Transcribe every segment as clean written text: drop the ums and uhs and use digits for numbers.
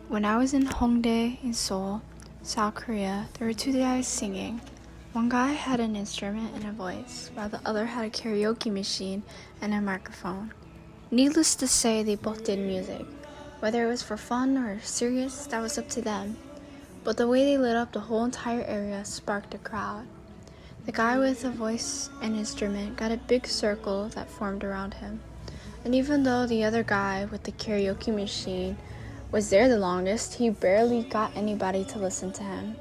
When I was in Hongdae in Seoul, South Korea, there were two guys singing. One guy had an instrument and a voice, while the other had a karaoke machine and a microphone. Needless to say, they both did music. Whether it was for fun or serious, that was up to them. But the way they lit up the whole entire area sparked a crowd. The guy with the voice and instrument got a big circle that formed around him. And even though the other guy with the karaoke machine was there the longest, he barely got anybody to listen to him.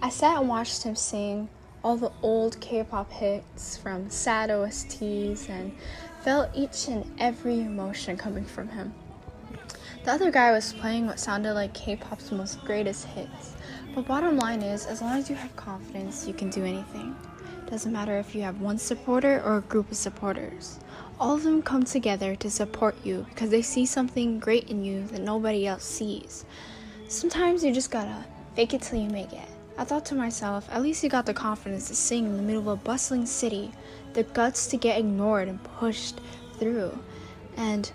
I sat and watched him sing all the old K-pop hits from sad OSTs and felt each and every emotion coming from him. The other guy was playing what sounded like K-pop's most greatest hits. But bottom line is, as long as you have confidence, you can do anything. Doesn't matter if you have one supporter or a group of supporters. All of them come together to support you because they see something great in you that nobody else sees. Sometimes you just gotta fake it till you make it. I thought to myself, at least you got the confidence to sing in the middle of a bustling city, the guts to get ignored and pushed through. And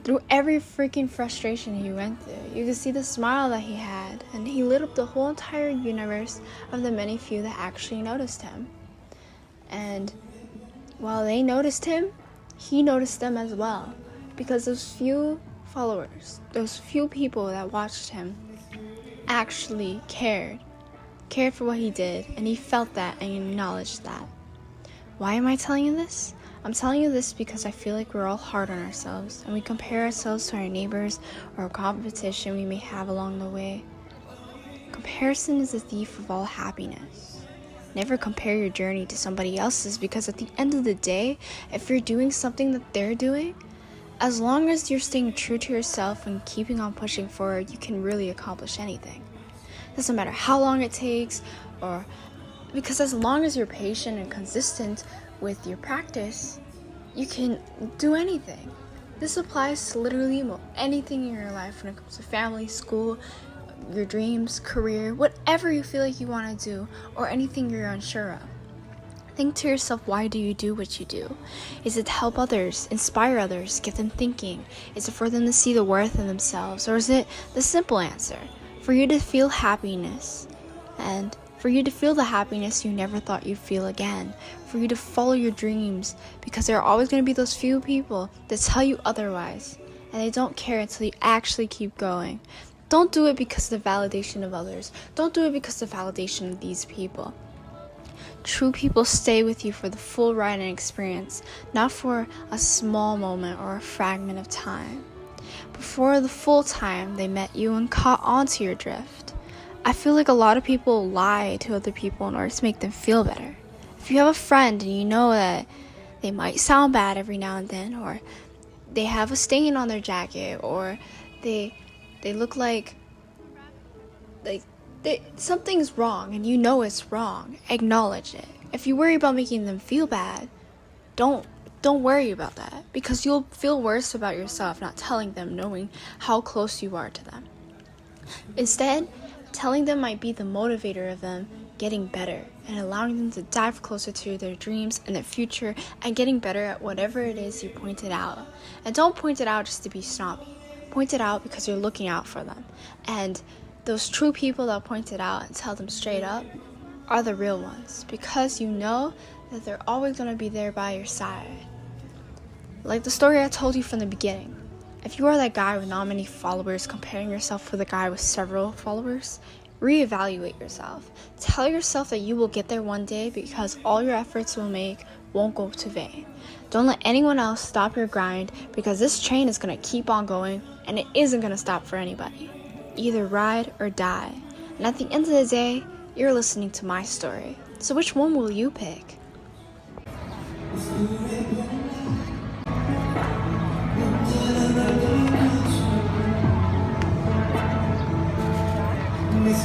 through every freaking frustration he went through, you could see the smile that he had, and he lit up the whole entire universe of the many few that actually noticed him. And while they noticed him, he noticed them as well, because those few followers, those few people that watched him actually cared for what he did, and he felt that and acknowledged that. Why am I telling you this? I'm telling you this because I feel like we're all hard on ourselves, and we compare ourselves to our neighbors or a competition we may have along the way. Comparison is the thief of all happiness. Never compare your journey to somebody else's, because at the end of the day, if you're doing something that they're doing, as long as you're staying true to yourself and keeping on pushing forward, you can really accomplish anything. Doesn't matter how long it takes, because as long as you're patient and consistent with your practice, you can do anything. This applies to literally anything in your life when it comes to family, school, your dreams, career, whatever you feel like you want to do, or anything you're unsure of. Think to yourself, why do you do what you do? Is it to help others, inspire others, get them thinking? Is it for them to see the worth in themselves? Or is it the simple answer, for you to feel happiness, and for you to feel the happiness you never thought you'd feel again, for you to follow your dreams, because there are always going to be those few people that tell you otherwise, and they don't care until you actually keep going. Don't do it because of the validation of others. Don't do it because of the validation of these people. True people stay with you for the full ride and experience, not for a small moment or a fragment of time, but for the full time they met you and caught onto your drift. I feel like a lot of people lie to other people in order to make them feel better. If you have a friend and you know that they might sound bad every now and then, or they have a stain on their jacket, or they look like something's wrong and you know it's wrong, acknowledge it. If you worry about making them feel bad, don't worry about that, because you'll feel worse about yourself not telling them, knowing how close you are to them. Instead, telling them might be the motivator of them getting better and allowing them to dive closer to their dreams and their future and getting better at whatever it is you pointed out. And don't point it out just to be snobby. Point it out because you're looking out for them. And those true people that point it out and tell them straight up are the real ones, because you know that they're always going to be there by your side. Like the story I told you from the beginning. If you are that guy with not many followers comparing yourself with a guy with several followers, reevaluate yourself. Tell yourself that you will get there one day, because all your efforts will make won't go to vain. Don't let anyone else stop your grind, because this train is going to keep on going and it isn't going to stop for anybody. Either ride or die. And at the end of the day, you're listening to my story. So which one will you pick? This